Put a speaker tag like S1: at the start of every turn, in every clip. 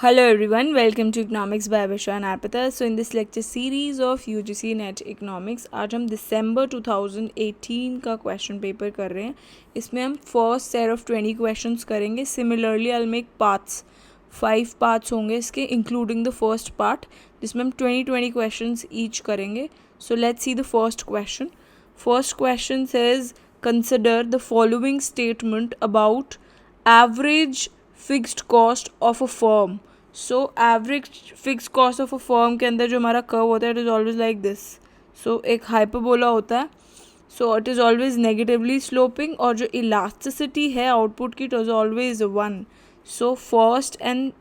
S1: Hello everyone, welcome to Economics by Vishwa and Arpita. So in this lecture series of UGC Net Economics, आज हम दिसंबर 2018 का question paper कर रहे हैं. इसमें हम फर्स्ट सेट ऑफ 20 क्वेश्चंस करेंगे. Similarly I will make parts, 5 parts होंगे इसके इंक्लूडिंग द फर्स्ट पार्ट, जिसमें हम 20 क्वेश्चंस ईच करेंगे. So let's see the first question. First question says consider the following statement about average fixed cost of a firm. So average fix cost of a firm के अंदर जो हमारा curve होता है it is always like this. So एक hyperbola होता है. So it is always negatively sloping और जो इलास्टिसिटी है आउटपुट की it is always 1. So first and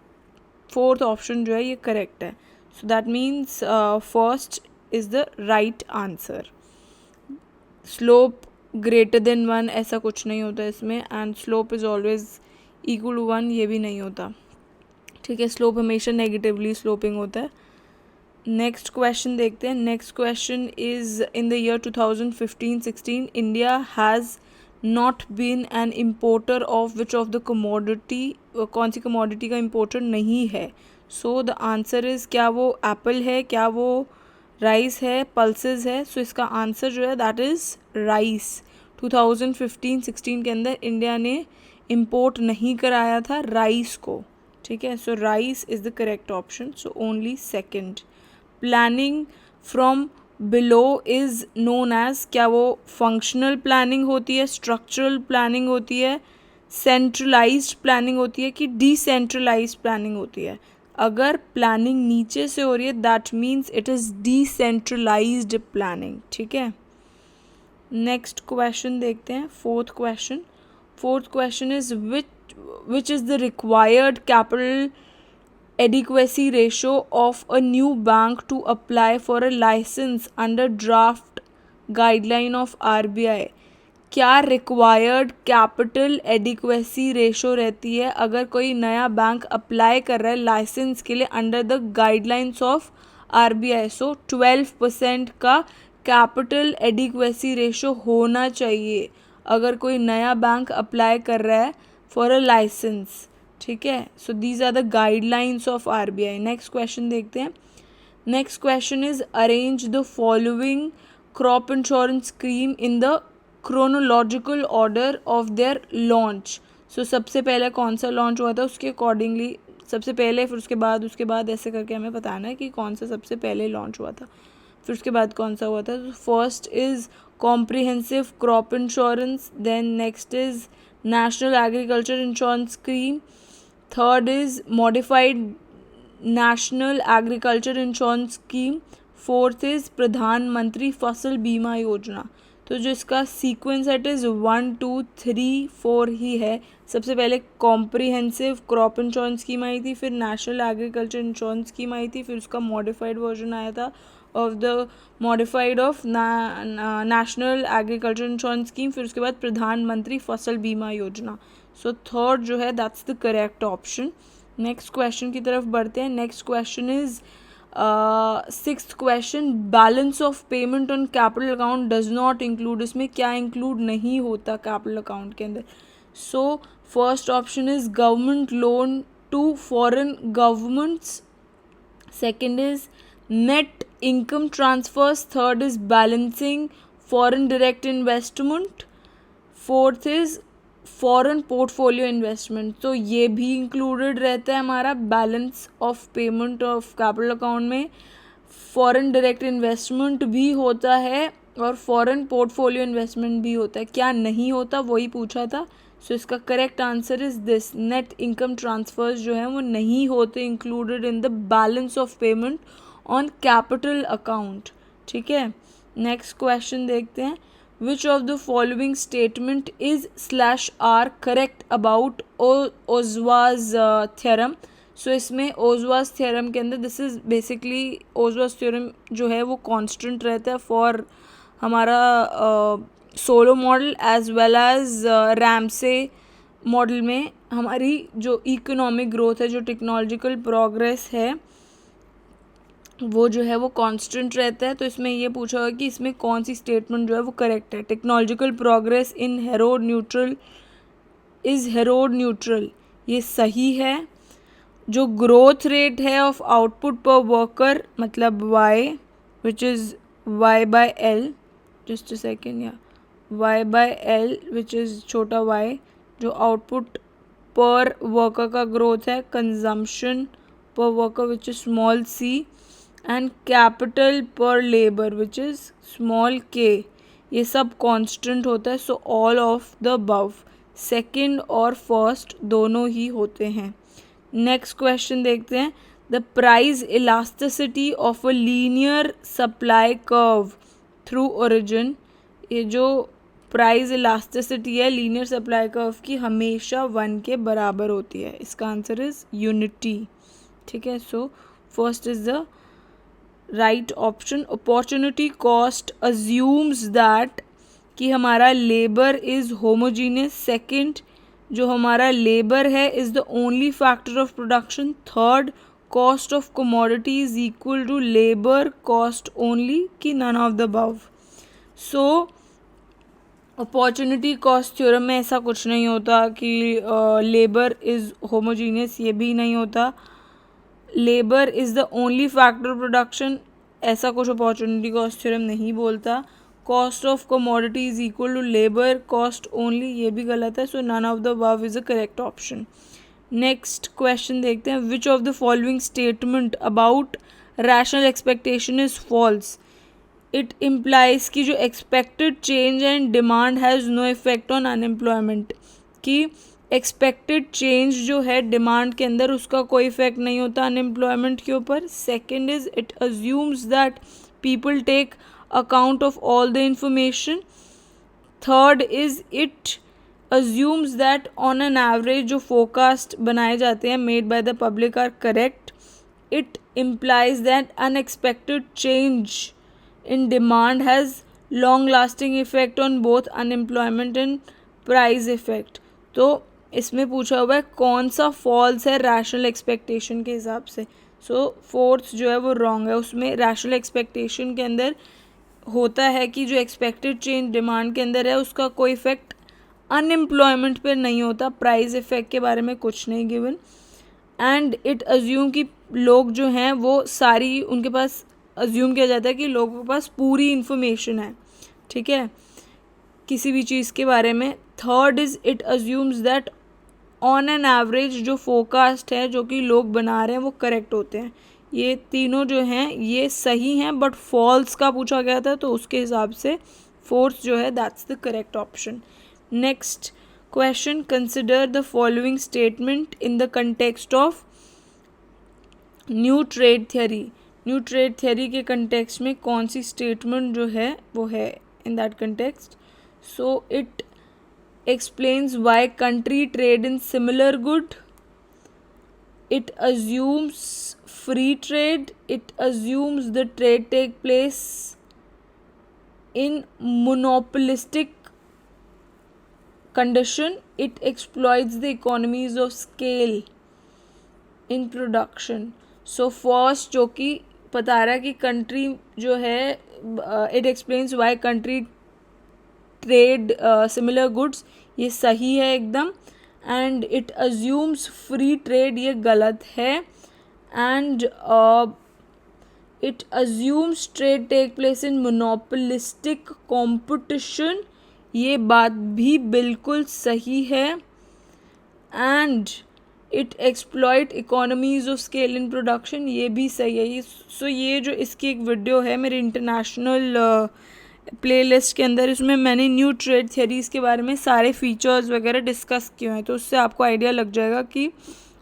S1: fourth option जो है ये करेक्ट है. So that means first is the right answer. Slope greater than 1 ऐसा कुछ नहीं होता इसमें, and slope is always equal to 1 ये भी नहीं होता. ठीक है, स्लोप हमेशा नेगेटिवली स्लोपिंग होता है. नेक्स्ट क्वेश्चन देखते हैं. Next question is in the year 2015-16 India has not been an importer of which of the commodity. कौन सी कमोडिटी का इम्पोर्टर नहीं है. सो द आंसर इज़, क्या वो एप्पल है, क्या वो राइस है, पल्सेस है. सो इसका आंसर जो है दैट इज़ राइस. 2015-16 के अंदर इंडिया ने इम्पोर्ट नहीं कराया था राइस को. ठीक है, so rice is the correct option. So only second. Planning from below is known as, क्या वो फंक्शनल प्लानिंग होती है, स्ट्रक्चरल प्लानिंग होती है, सेंट्रलाइज्ड प्लानिंग होती है कि डिसेंट्रलाइज्ड प्लानिंग होती है. अगर प्लानिंग नीचे से हो रही है that means it is decentralised planning. ठीक है, नेक्स्ट क्वेश्चन देखते हैं. Fourth question is which is the required capital adequacy ratio of a new bank to apply for a license under draft guideline of RBI. क्या required capital adequacy ratio रहती है अगर कोई नया बैंक अप्लाई कर रहा है लाइसेंस के लिए under the guidelines of RBI. सो 12% का कैपिटल एडिक्वेसी रेशो होना चाहिए अगर कोई नया बैंक अप्लाई कर रहा है फॉर अ लाइसेंस. ठीक है, so these are the guidelines of RBI. Next question देखते हैं. Next question is arrange the following crop insurance scheme in the chronological order of their launch. So सबसे पहले कौन सा लॉन्च हुआ था उसके अकॉर्डिंगली सबसे पहले, फिर उसके बाद ऐसे करके हमें बताना है कि कौन सा सबसे पहले लॉन्च हुआ था, फिर उसके बाद कौन सा हुआ था. First is comprehensive crop insurance, then next is National Agriculture Insurance Scheme, third is Modified National Agriculture Insurance Scheme, fourth is प्रधानमंत्री फसल बीमा योजना. तो जो इसका सीक्वेंस है इट इज़ 1 2 3 4 ही है. सबसे पहले कॉम्प्रिहेंसिव क्रॉप इंश्योरेंस स्कीम आई थी, फिर नेशनल एग्रीकल्चर इंश्योरेंस स्कीम आई थी, फिर उसका मॉडिफाइड वर्जन आया था of the modified of national agriculture insurance scheme, फिर उसके बाद प्रधानमंत्री फसल बीमा योजना. सो थर्ड जो है that's the correct option. Next question की तरफ बढ़ते हैं. Next question is sixth question, balance of payment on capital account does not include. इसमें क्या इंक्लूड नहीं होता कैपिटल अकाउंट के अंदर. So first option is government loan to foreign governments, second is net income transfers, third is balancing foreign direct investment, fourth is foreign portfolio investment. तो ये भी included रहता है हमारा balance of payment of capital account में. Foreign direct investment भी होता है और फॉरेन पोर्टफोलियो इन्वेस्टमेंट भी होता है. क्या नहीं होता वही पूछा था. सो इसका correct answer is this, net income transfers जो है वो नहीं होते included in the balance of payment on capital account. ठीक है, नेक्स्ट क्वेश्चन देखते हैं. Which of the following statement is /r correct about Uzawa theorem. So इसमें ओजवाज थ्योरम के अंदर this is basically Uzawa theorem जो है वो कांस्टेंट रहता है फॉर हमारा Solow model as well as Ramsey model में. हमारी जो इकोनॉमिक ग्रोथ है, जो टेक्नोलॉजिकल प्रोग्रेस है वो जो है वो कांस्टेंट रहता है. तो इसमें ये पूछा होगा कि इसमें कौन सी स्टेटमेंट जो है वो करेक्ट है. Technological progress in Harrod neutral is Harrod neutral, ये सही है. जो ग्रोथ रेट है ऑफ आउटपुट पर वर्कर मतलब y which is y by L, just a second, या y by L which is छोटा y, जो आउटपुट पर वर्कर का ग्रोथ है, consumption per worker which is small c, and capital per labour which is small k, ये सब constant होता है. So all of the above, second और first दोनों ही होते हैं. नेक्स्ट क्वेश्चन देखते हैं. The price elasticity of a linear supply curve through origin, ये जो प्राइस इलास्टिसिटी है लीनियर सप्लाई कर्व की हमेशा 1 के बराबर होती है. इसका आंसर इज यूनिटी. ठीक है, so first is the right option. Opportunity cost assumes that कि हमारा लेबर इज होमोजीनियस. सेकंड, जो हमारा लेबर है is the only factor of production. Third, cost of commodity is equal to labour cost only, कि none of the above. So opportunity cost theorem में ऐसा कुछ नहीं होता कि लेबर इज होमोजीनियस, ये भी नहीं होता. Labour is the only factor of production, ऐसा कुछ अपॉर्चुनिटी कॉस्ट थ्योरम नहीं बोलता. Cost of commodity is equal to labour cost only, ये भी गलत है. So none of the above is the correct option. Next question देखते हैं. Which of the following statement about rational expectation is false. It implies कि जो expected change and demand has no effect on unemployment, कि expected change जो है demand के अंदर उसका कोई इफेक्ट नहीं होता अनएम्प्लॉयमेंट के ऊपर. Second is it assumes that people take account of all the information. Third is it assumes that on an average जो फोरकास्ट बनाए जाते हैं made by the public are correct. It implies that unexpected change in demand has long lasting effect on both unemployment and price effect. तो इसमें पूछा हुआ है कौन सा फॉल्स है रैशनल एक्सपेक्टेशन के हिसाब से. सो फोर्थ जो है वो रॉन्ग है. उसमें रैशनल एक्सपेक्टेशन के अंदर होता है कि जो एक्सपेक्टेड चेंज डिमांड के अंदर है उसका कोई इफेक्ट अनएम्प्लॉयमेंट पर नहीं होता. प्राइस इफेक्ट के बारे में कुछ नहीं गिवन. एंड इट अज्यूम कि लोग जो हैं वो सारी उनके पास अज्यूम किया जाता है कि लोगों के पास पूरी इन्फॉर्मेशन है, ठीक है, किसी भी चीज़ के बारे में. Third is it assumes that on an average जो फोरकास्ट है जो कि लोग बना रहे हैं वो करेक्ट होते हैं. ये तीनों जो हैं ये सही हैं, बट फॉल्स का पूछा गया था तो उसके हिसाब से फोर्थ जो है that's the correct option. Next question. Consider the following statement in the context of new trade theory. New trade theory के कंटेक्स्ट में कौन सी स्टेटमेंट जो है वो है in that context. So it explains why country trade in similar good. It assumes free trade. It assumes the trade take place in monopolistic condition. It exploits the economies of scale in production. So first जो कि बता रहा है कि country जो है it explains why country trade similar goods, ये सही है एकदम. And it assumes free trade, ये गलत है. And it assumes trade take place in monopolistic competition, ये बात भी बिल्कुल सही है. And it exploit economies of scale in production, ये भी सही है. सो ये जो इसकी एक वीडियो है मेरे इंटरनेशनल प्लेलिस्ट के अंदर, इसमें मैंने न्यू ट्रेड थियरीज़ के बारे में सारे फीचर्स वगैरह डिस्कस किए हैं, तो उससे आपको आइडिया लग जाएगा कि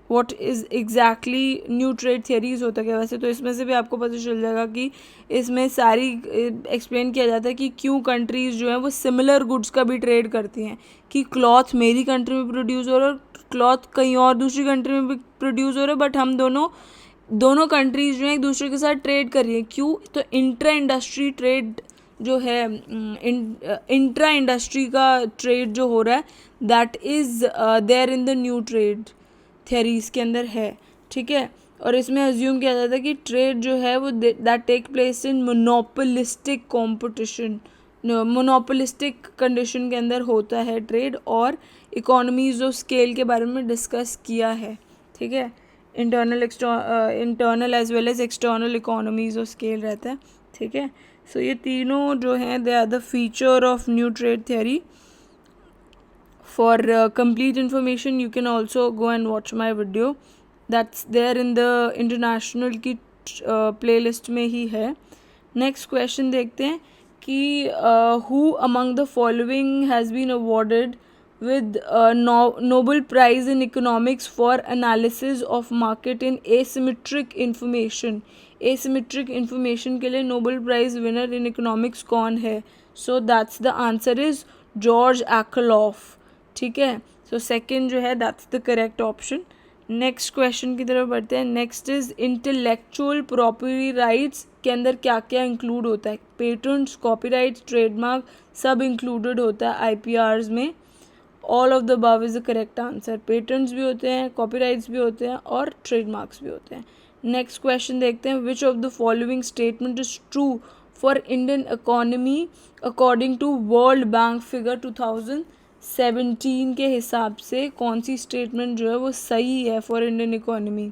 S1: what is exactly new trade theories होता क्या. वैसे तो इसमें से भी आपको पता चल जाएगा कि इसमें सारी एक्सप्लेन किया जाता है कि क्यों कंट्रीज़ जो हैं वो सिमिलर गुड्स का भी ट्रेड करती हैं. कि क्लॉथ मेरी कंट्री में प्रोड्यूस हो रहा है और क्लॉथ कहीं और दूसरी कंट्री में भी प्रोड्यूस हो रहा है, बट हम दोनों कंट्रीज़ जो हैं एक दूसरे के साथ ट्रेड कर रही है. क्यों? तो इंट्रा इंडस्ट्री ट्रेड जो है, इंट्रा इंडस्ट्री का ट्रेड जो हो रहा है, that is there in the new trade theories के अंदर है. ठीक है, और इसमें अज्यूम किया जाता है कि ट्रेड जो है वो that take place in monopolistic competition, monopolistic condition के अंदर होता है ट्रेड, और इकोनॉमीज ऑफ स्केल के बारे में डिस्कस किया है. ठीक है, internal as well as external economies of scale रहता है, ठीक है। सो ये तीनों जो हैं they are the feature of new trade theory. For complete information you can also go and watch my video that's there in the international की playlist में ही है. नेक्स्ट क्वेश्चन देखते हैं कि who among the following has been awarded with Nobel Prize in Economics for analysis of market in asymmetric information. asymmetric information के लिए Nobel Prize winner in economics कौन है? So that's the answer is George Akerlof, ठीक है. So second जो है that's the correct option. Next question की तरफ बढ़ते हैं. Next is intellectual property rights के अंदर क्या क्या इंक्लूड होता है? पेटेंट्स, कॉपीराइट्स, ट्रेडमार्क सब इंक्लूडेड होता है आईपीआरस में. All of the above is the correct answer. Patents भी होते हैं, कॉपीराइट्स भी होते हैं और ट्रेडमार्क्स भी होते हैं. नेक्स्ट क्वेश्चन देखते हैं. Which of the following statement is true for Indian economy according to World Bank figure 2017 के हिसाब से कौन सी स्टेटमेंट जो है वो सही है for Indian economy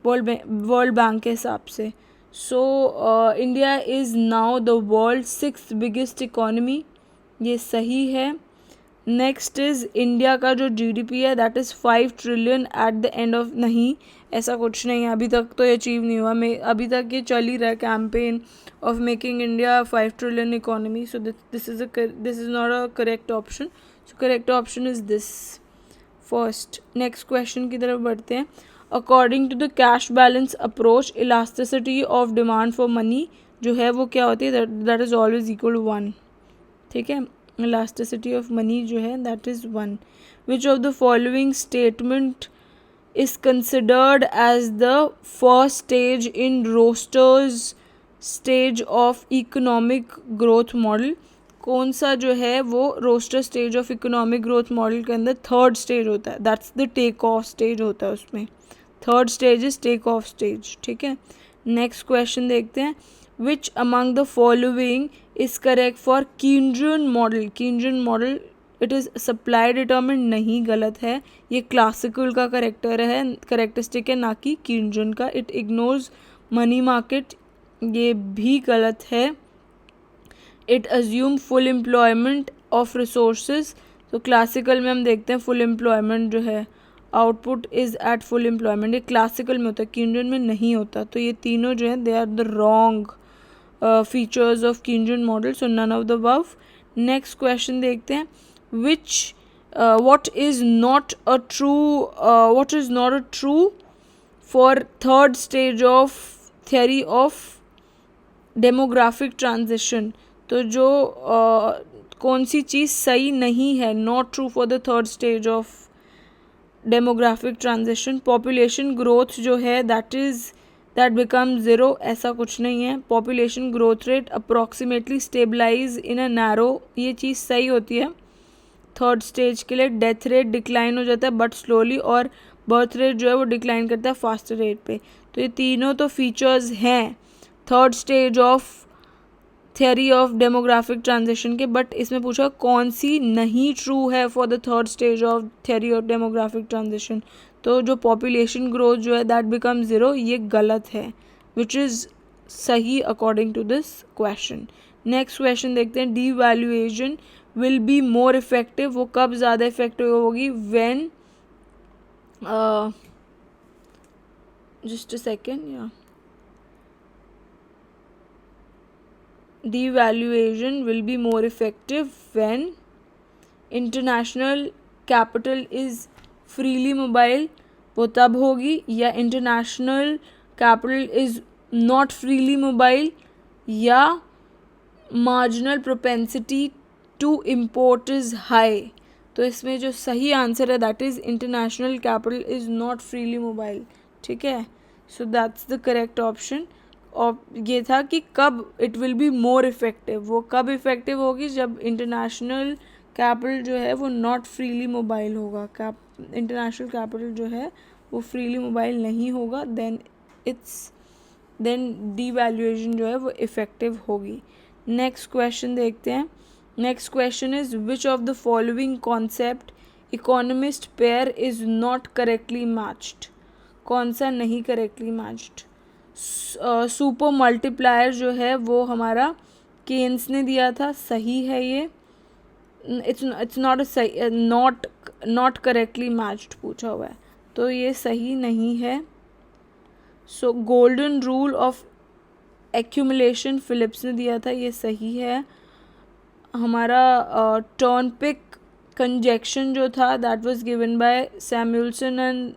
S1: world bank के हिसाब से? So India is now the world 6th biggest economy, ये सही है. नेक्स्ट इज़ इंडिया का जो जीडीपी है that is 5 trillion at the end of. नहीं, ऐसा कुछ नहीं है, अभी तक तो ये अचीव नहीं हुआ. अभी तक ये चल ही रहा है campaign of making India 5 trillion economy. So this is not a correct option. So correct option is this first. Next question की तरफ बढ़ते हैं. According to the cash balance approach elasticity of demand for money जो है वो क्या होती है? That is always equal to 1, ठीक है. इलास्टिसिटी ऑफ मनी जो है that is 1. Which of the following statement is considered as the first stage in Roster's stage of economic growth model? कौन सा जो है वो Rostow stage of economic growth model के अंदर थर्ड स्टेज होता है? That's the take off stage होता है उसमें. Third stage is take off stage, ठीक है. नेक्स्ट क्वेश्चन देखते हैं. Which among the following is correct for Keynesian model? Keynesian model it is supply determined, नहीं, गलत है. ये क्लासिकल का करेक्टरिस्टिक है ना कि कीनजन का. इट इग्नोर्स मनी मार्केट, ये भी गलत है. It assume full employment of resources. तो क्लासिकल में हम देखते हैं फुल एम्प्लॉयमेंट जो है output is at full employment, ये क्लासिकल में होता है, कीनजन में नहीं होता. तो ये तीनों जो है they are the wrong features of Keynesian model. So none of the above. Next question देखते हैं. what is not a true for third stage of theory of demographic transition? तो जो कौन सी चीज़ सही नहीं है, not true for the third stage of demographic transition? population growth जो है that becomes 0, ऐसा कुछ नहीं है. population growth rate approximately stabilize in a narrow, ये चीज़ सही होती है थर्ड स्टेज के लिए. डेथ रेट डिक्लाइन हो जाता है बट स्लोली, और बर्थ रेट जो है वो डिक्लाइन करता है फास्टर रेट पे. तो ये तीनों तो फीचर्स हैं third stage of theory of demographic transition के. बट इसमें पूछा कौन सी नहीं ट्रू है for the third stage of theory of demographic transition? तो जो पॉपुलेशन ग्रोथ जो है दैट बिकम 0, ये गलत है, विच इज़ सही according to this question. Next question देखते हैं. Devaluation will be more effective, वो कब ज़्यादा इफेक्टिव होगी? व्हेन जस्ट अ सेकेंड, या devaluation will be more effective when international capital is freely mobile, वो तब होगी. या international capital is not freely mobile, या marginal propensity to import is high. तो इसमें जो सही आंसर है that is international capital is not freely mobile, ठीक है. So that's the correct option. और ये था कि कब it will be more effective, वो कब इफेक्टिव होगी? जब इंटरनेशनल कैपिटल जो है वो नॉट फ्रीली मोबाइल होगा. इंटरनेशनल कैपिटल जो है वो फ्रीली मोबाइल नहीं होगा, देन डीवैल्यूएशन जो है वो इफेक्टिव होगी. नेक्स्ट क्वेश्चन देखते हैं. Next question is which of the following concept economist pair is not correctly matched? कौन सा नहीं करेक्टली मैच्ड? सुपर मल्टीप्लायर जो है वो हमारा केन्स ने दिया था, सही है ये. इट्स नॉट सही, नॉट करेक्टली मैच्ड पूछा हुआ है, तो ये सही नहीं है. So golden rule of accumulation Phillips ने दिया था, ये सही है. हमारा टर्नपिक कंजेक्शन जो था that was given by Samuelson and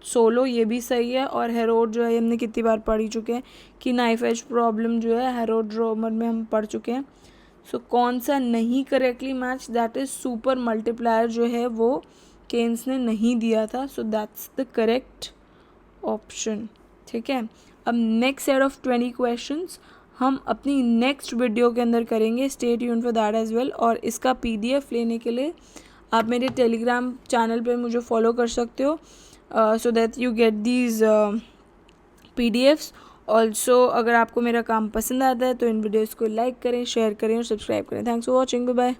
S1: solo, ये भी सही है. और हेरोड जो है हमने कितनी बार पढ़ ही चुके हैं कि नाइफ एज प्रॉब्लम जो है हेरोड रोमर में हम पढ़ चुके हैं. सो कौन सा नहीं correctly match? That is super multiplier जो है वो केन्स ने नहीं दिया था. So that's the correct option. ठीक है, अब नेक्स्ट सेट ऑफ 20 क्वेश्चंस हम अपनी नेक्स्ट वीडियो के अंदर करेंगे. Stay tuned for that as well. और इसका PDF लेने के लिए आप मेरे टेलीग्राम चैनल पे मुझे फॉलो कर सकते हो, so that you get these PDFs. Also अगर आपको मेरा काम पसंद आता है तो इन वीडियोज़ को लाइक करें, शेयर करें और सब्सक्राइब करें. Thanks for watching. Bye bye.